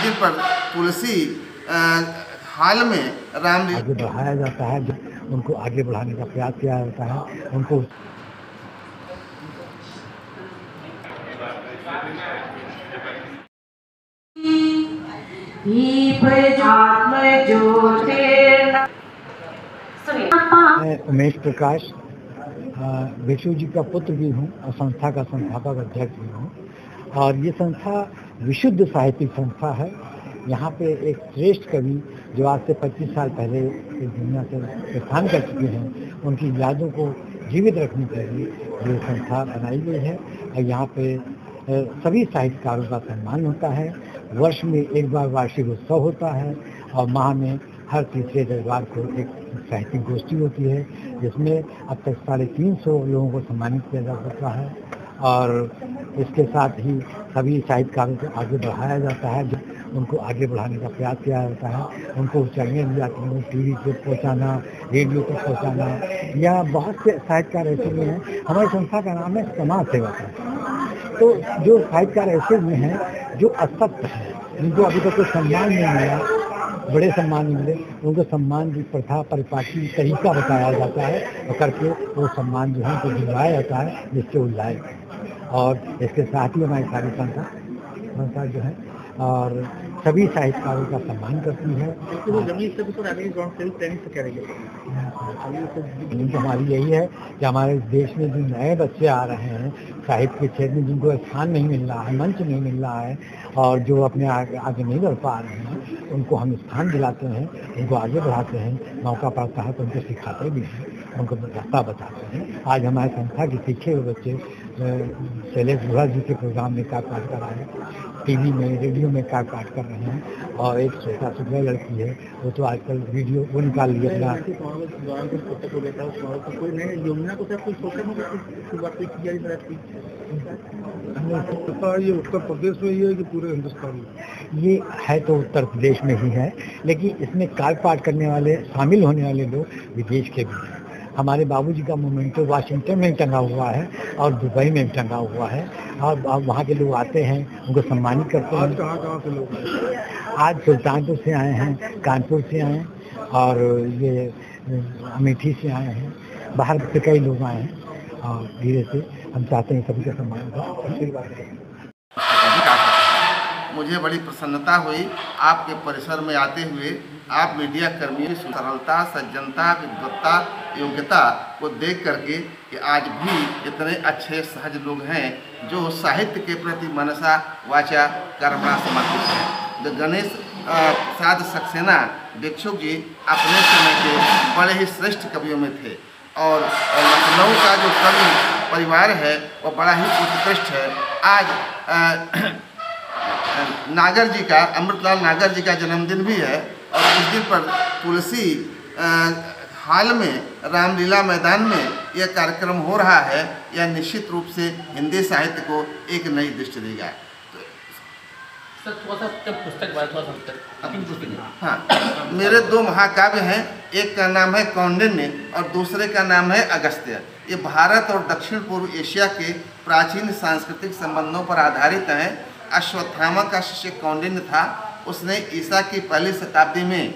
दिन पर तुलसी हाल में रामलीला आगे बढ़ाया जाता है, उनको आगे बढ़ाने का प्रयास किया जाता है। उनको मैं उमेश प्रकाश विष्णु जी का पुत्र भी हूँ और संस्था का संस्थापक अध्यक्ष भी हूँ। और ये संस्था विशुद्ध साहित्यिक संस्था है। यहाँ पे एक श्रेष्ठ कवि जो आज से 25 साल पहले इस दुनिया से प्रस्थान कर चुके हैं, उनकी यादों को जीवित रखने के लिए ये संस्था बनाई गई है। और यहाँ पे सभी साहित्यकारों का सम्मान होता है। वर्ष में एक बार वार्षिक उत्सव होता है और माह में हर तीसरे रविवार को एक साहित्यिक गोष्ठी होती है, जिसमें अब तक 350 लोगों को सम्मानित किया जा चुका है। और इसके साथ ही सभी साहित्यकारों को आगे बढ़ाया जाता है, उनको आगे बढ़ाने का प्रयास किया जाता है। उनको ऊंचाइयाँ दी जाती हैं, टीवी पे पहुँचाना, रेडियो तक पहुँचाना, या बहुत से साहित्यकार ऐसे भी हैं। हमारी संस्था का नाम है समाज सेवा संस्था। तो जो साहित्यकार ऐसे भी हैं जो असक्त हैं, जिनको अभी तक कोई सम्मान नहीं मिला, बड़े सम्मान नहीं मिले, उनको सम्मान की प्रथा परिपाटी तरीका बताया जाता है और करके वो सम्मान जो है उनको दिलवाया जाता है, जिससे वो लायक है। और इसके साथ ही हमारी सारी संस्था जो है और सभी साहित्यकारों का सम्मान करती है। हमारी यही है कि हमारे देश में जो नए बच्चे आ रहे हैं साहित्य के क्षेत्र में, जिनको स्थान नहीं मिल रहा है, मंच नहीं मिल रहा है और जो अपने आगे नहीं बढ़ पा रहे हैं, उनको हम स्थान दिलाते हैं, उनको आगे बढ़ाते हैं। मौका पाता है तो उनको सिखाते भी हैं, उनको रास्ता बताते हैं। आज हमारे संस्था के सीखे हुए बच्चे शैलेश गुहा जी के प्रोग्राम में कार्य पाठ कर रहे हैं, टीवी में रेडियो में कार्य पाठ कर रहे हैं। और एक छोटा सुंदर लड़की है, वो तो आजकल वीडियो वो निकाल लिया अपना। ये उत्तर प्रदेश में ही है कि पूरे हिंदुस्तान में? ये है तो उत्तर प्रदेश में ही है, लेकिन इसमें कार्य पाठ करने वाले, शामिल होने वाले लोग विदेश के भी हैं। हमारे बाबूजी का मोमेंटो वाशिंगटन में टंगा हुआ है और दुबई में टंगा हुआ है, और वहाँ के लोग आते हैं, उनको सम्मानित करते हैं। आज कहाँ से लोग आए? आज सुल्तानपुर से आए हैं, कानपुर से आए हैं और ये अमेठी से आए हैं, बाहर से कई लोग आए हैं। और धीरे से हम चाहते हैं सभी का सम्मान करें। मुझे बड़ी प्रसन्नता हुई आपके परिसर में आते हुए। आप मीडिया कर्मियों की सरलता, सज्जनता, विद्वत्ता, योग्यता को देख करके कि आज भी इतने अच्छे सहज लोग हैं जो साहित्य के प्रति मनसा वाचा कर्मणा समर्पित हैं। तो गणेश प्रसाद सक्सेना दीक्षुक जी अपने समय के बड़े ही श्रेष्ठ कवियों में थे और लखनऊ का जो कवि परिवार है वो बड़ा ही उत्कृष्ट है। आज नागर जी का, अमृतलाल नागर जी का जन्मदिन भी है और उस दिन पर तुलसी हाल में रामलीला मैदान में यह कार्यक्रम हो रहा है। यह निश्चित रूप से हिंदी साहित्य को एक नई दृष्टि देगा। हाँ, मेरे 2 महाकाव्य हैं, एक का नाम है कौंडिन्य और दूसरे का नाम है अगस्त्य। ये भारत और दक्षिण पूर्व एशिया के प्राचीन सांस्कृतिक संबंधों पर आधारित हैं। अश्वत्थामा का शिष्य कौंडिन्य था। उसने ईसा की पहली शताब्दी में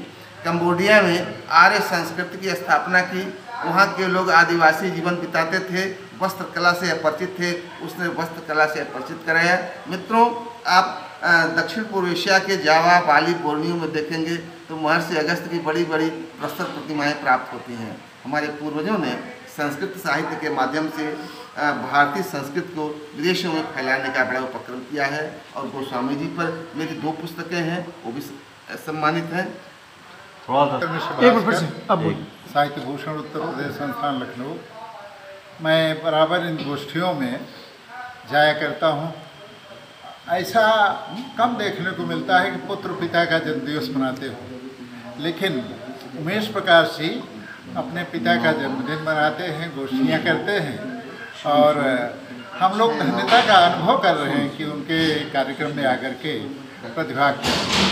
कंबोडिया में आर्य संस्कृति की स्थापना की। वहाँ के लोग आदिवासी जीवन बिताते थे, वस्त्र कला से अपरिचित थे, उसने वस्त्र कला से परिचित कराया। मित्रों, आप दक्षिण पूर्व एशिया के जावा, बाली, बोर्नियो में देखेंगे तो महर्षि अगस्त्य की बड़ी बड़ी प्रस्तुत प्रतिमाएँ प्राप्त होती हैं। हमारे पूर्वजों ने संस्कृत साहित्य के माध्यम से भारतीय संस्कृति को विदेशों में फैलाने का बड़ा उपक्रम किया है और गोस्वामी जी पर मेरी 2 पुस्तकें हैं, वो भी सम्मानित हैं। साहित्य भूषण उत्तर प्रदेश संस्थान लखनऊ। मैं बराबर इन गोष्ठियों में जाया करता हूँ। ऐसा कम देखने को मिलता है कि पुत्र पिता का जन्मदिवस मनाते हो, लेकिन उमेश प्रकाश जी अपने पिता का जन्मदिन मनाते हैं, गोष्ठियाँ करते हैं और हम लोग धन्यता का अनुभव कर रहे हैं कि उनके कार्यक्रम में आकर के प्रतिभाग करें।